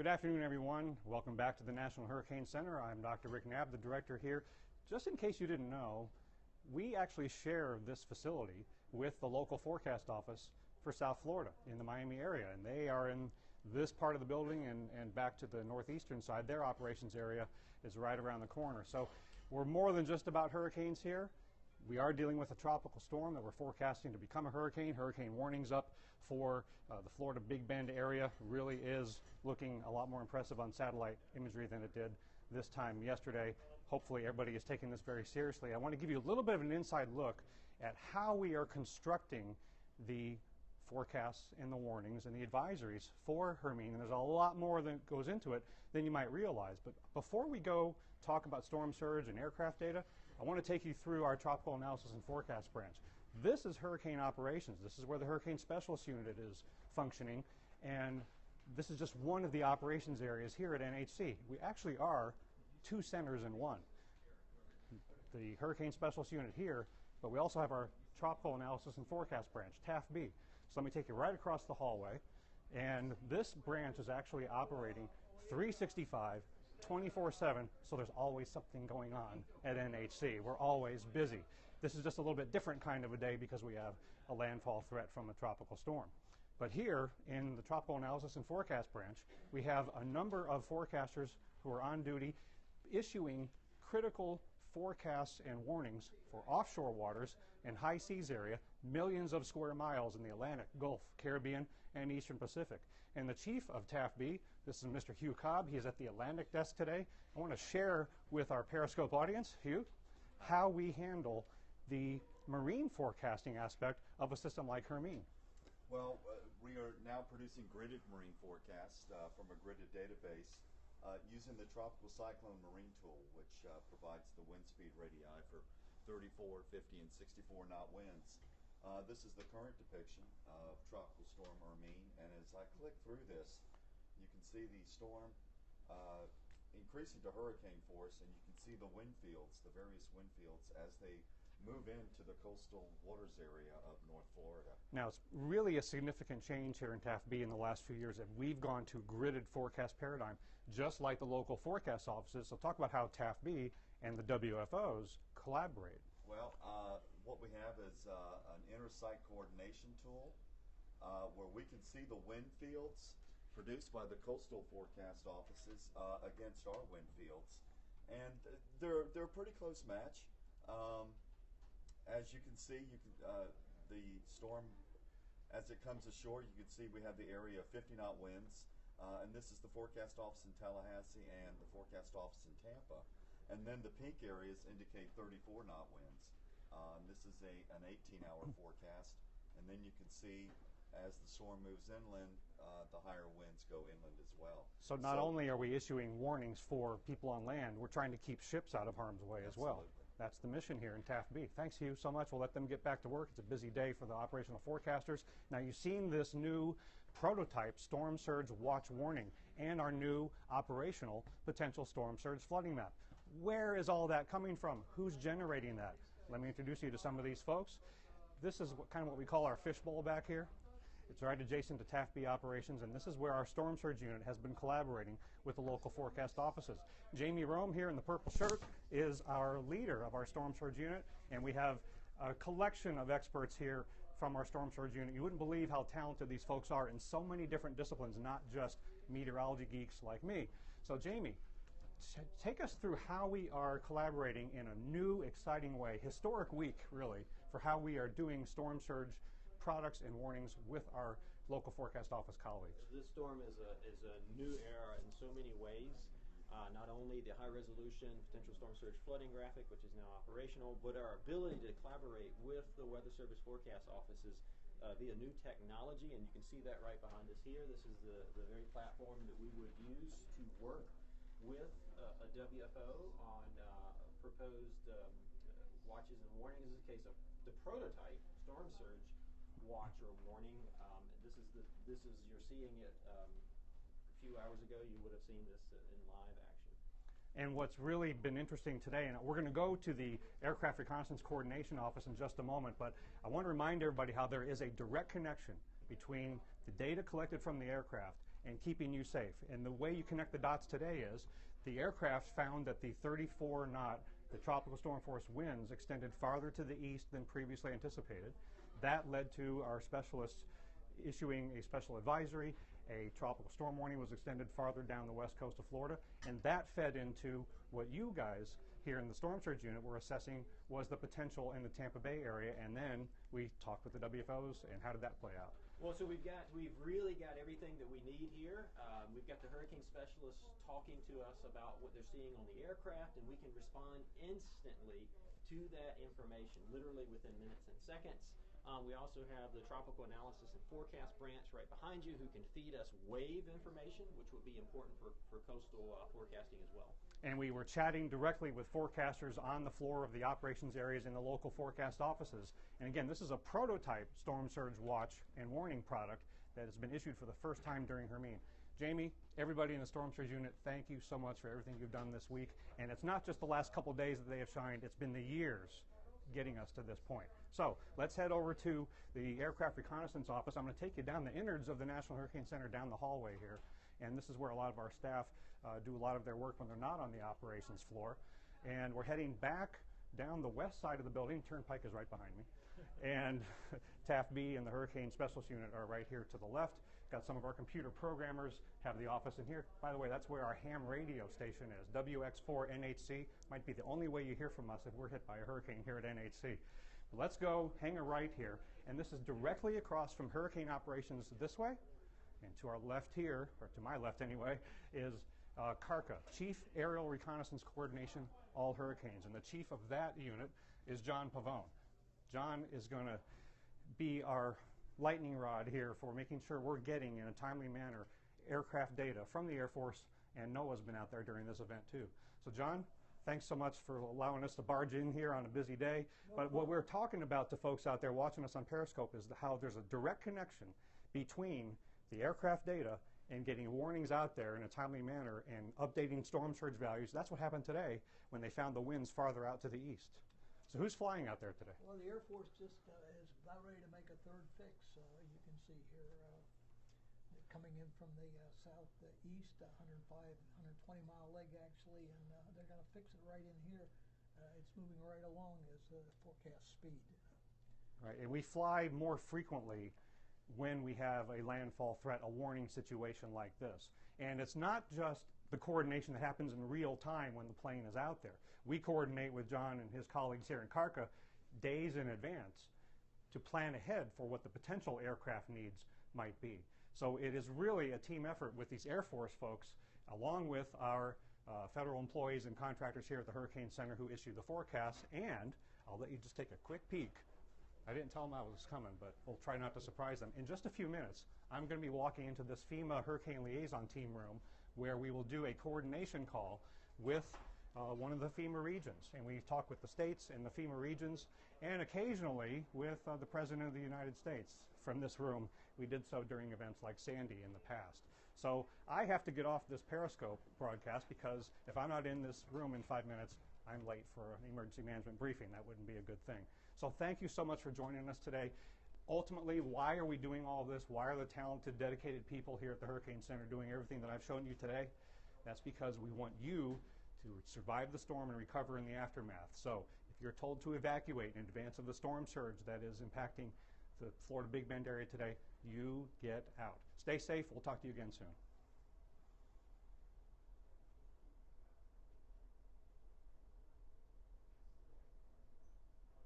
Good afternoon, everyone. Welcome back to the National Hurricane Center. I'm Dr. Rick Knabb, the director here. Just in case you didn't know, we actually share this facility with the local forecast office for South Florida in the Miami area, and they are in this part of the building and back to the northeastern side. Their operations area is right around the corner. So we're more than just about hurricanes here. We are dealing with a tropical storm that we're forecasting to become a hurricane. Hurricane warnings up for the Florida Big Bend area. Really is looking a lot more impressive on satellite imagery than it did this time yesterday. Hopefully everybody is taking this very seriously. I want to give you a little bit of an inside look at how we are constructing the forecasts and the warnings and the advisories for Hermine, and there's a lot more that goes into it than you might realize. But before we go talk about storm surge and aircraft data, I want to take you through our tropical analysis and forecast branch. This is hurricane operations. This is where the hurricane specialist unit is functioning, and this is just one of the operations areas here at NHC. We actually are two centers in one. The hurricane specialist unit here, but we also have our tropical analysis and forecast branch, TAFB. So let me take you right across the hallway, and this branch is actually operating 365, 24/7, so there's always something going on at NHC. We're always busy. This is just a little bit different kind of a day because we have a landfall threat from a tropical storm. But here in the tropical analysis and forecast branch, we have a number of forecasters who are on duty issuing critical forecasts and warnings for offshore waters and high seas area, millions of square miles in the Atlantic, Gulf, Caribbean, and Eastern Pacific. And the chief of TAFB, this is Mr. Hugh Cobb. He is at the Atlantic desk today. I want to share with our Periscope audience, Hugh, how we handle the marine forecasting aspect of a system like Hermine. Well, we are now producing gridded marine forecasts from a gridded database using the Tropical Cyclone Marine Tool, which provides the wind speed radii for 34, 50, and 64 knot winds. This is the current depiction of Tropical Storm Hermine, and as I click through this, you can see the storm increasing to hurricane force, and you can see the wind fields, the various wind fields, as they move into the coastal waters area of North Florida. Now, it's really a significant change here in TAFB in the last few years that we've gone to gridded forecast paradigm, just like the local forecast offices. So talk about how TAFB and the WFOs collaborate. Well, what we have is an inter-site coordination tool where we can see the wind fields produced by the coastal forecast offices against our wind fields. And they're a pretty close match. As you can see, the storm, as it comes ashore, you can see we have the area of 50 knot winds, and this is the forecast office in Tallahassee and the forecast office in Tampa. And then the pink areas indicate 34 knot winds. This is an 18-hour forecast, and then you can see as the storm moves inland, the higher winds go inland as well. So not only are we issuing warnings for people on land, we're trying to keep ships out of harm's way as well. That's the mission here in TAFB. Thanks, Hugh, so much. We'll let them get back to work. It's a busy day for the operational forecasters. Now, you've seen this new prototype storm surge watch warning and our new operational potential storm surge flooding map. Where is all that coming from? Who's generating that? Let me introduce you to some of these folks. This is kind of what we call our fishbowl back here. It's right adjacent to TAFB operations, and this is where our storm surge unit has been collaborating with the local forecast offices. Jamie Rome here in the purple shirt is our leader of our storm surge unit, and we have a collection of experts here from our storm surge unit. You wouldn't believe how talented these folks are in so many different disciplines, not just meteorology geeks like me. So Jamie, take us through how we are collaborating in a new, exciting way, historic week really, for how we are doing storm surge products and warnings with our local forecast office colleagues. This storm is a new era in so many ways. Not only the high resolution potential storm surge flooding graphic, which is now operational, but our ability to collaborate with the Weather Service forecast offices via new technology, and you can see that right behind us here. This is the very platform that we would use to work with a WFO on proposed watches and warnings. This is a case of the prototype storm surge watch or warning. This is you're seeing it a few hours ago. You would have seen this in live action. And what's really been interesting today, and we're going to go to the Aircraft Reconnaissance Coordination Office in just a moment, but I want to remind everybody how there is a direct connection between the data collected from the aircraft and keeping you safe. And the way you connect the dots today is the aircraft found that the 34-knot, the tropical storm force winds extended farther to the east than previously anticipated. That led to our specialists issuing a special advisory. A tropical storm warning was extended farther down the west coast of Florida, and that fed into what you guys here in the storm surge unit were assessing was the potential in the Tampa Bay area, and then we talked with the WFOs, and how did that play out? Well, so we've really got everything that we need here. We've got the hurricane specialists talking to us about what they're seeing on the aircraft, and we can respond instantly to that information, literally within minutes and seconds. We also have the tropical analysis and forecast branch right behind you who can feed us wave information, which would be important for coastal forecasting as well. And we were chatting directly with forecasters on the floor of the operations areas in the local forecast offices. And again, this is a prototype storm surge watch and warning product that has been issued for the first time during Hermine. Jamie, everybody in the storm surge unit, thank you so much for everything you've done this week. And it's not just the last couple days that they have shined, it's been the years getting us to this point. So let's head over to the aircraft reconnaissance office. I'm going to take you down the innards of the National Hurricane Center, down the hallway here. And this is where a lot of our staff do a lot of their work when they're not on the operations floor. And we're heading back down the west side of the building. Turnpike is right behind me. And Taft B and the Hurricane Specialist Unit are right here to the left. Got some of our computer programmers, have the office in here. By the way, that's where our ham radio station is. WX4 NHC might be the only way you hear from us if we're hit by a hurricane here at NHC. But let's go hang a right here. And this is directly across from hurricane operations this way. And to our left here, or to my left anyway, is CARCA, Chief Aerial Reconnaissance Coordination, All Hurricanes. And the chief of that unit is John Pavone. John is going to be our lightning rod here for making sure we're getting, in a timely manner, aircraft data from the Air Force, and NOAA's been out there during this event too. So John, thanks so much for allowing us to barge in here on a busy day. But what we're talking about to folks out there watching us on Periscope is how there's a direct connection between the aircraft data and getting warnings out there in a timely manner and updating storm surge values. That's what happened today when they found the winds farther out to the east. So who's flying out there today? Well, the Air Force just is about ready to make a third fix. You can see here they're coming in from the southeast, 105, 120-mile leg actually, and they're going to fix it right in here. It's moving right along as the forecast speed. Right, and we fly more frequently when we have a landfall threat, a warning situation like this. And it's not just the coordination that happens in real time when the plane is out there. We coordinate with John and his colleagues here in CARCA days in advance to plan ahead for what the potential aircraft needs might be. So it is really a team effort with these Air Force folks, along with our federal employees and contractors here at the Hurricane Center who issue the forecast. And I'll let you just take a quick peek. I didn't tell them I was coming, but we'll try not to surprise them. In just a few minutes, I'm going to be walking into this FEMA Hurricane Liaison Team room where we will do a coordination call with one of the FEMA regions. And we talk with the states and the FEMA regions, and occasionally with the President of the United States from this room. We did so during events like Sandy in the past. So I have to get off this Periscope broadcast because if I'm not in this room in 5 minutes, I'm late for an emergency management briefing. That wouldn't be a good thing. So thank you so much for joining us today. Ultimately, why are we doing all this? Why are the talented, dedicated people here at the Hurricane Center doing everything that I've shown you today? That's because we want you to survive the storm and recover in the aftermath. So if you're told to evacuate in advance of the storm surge that is impacting the Florida Big Bend area today, you get out. Stay safe. We'll talk to you again soon.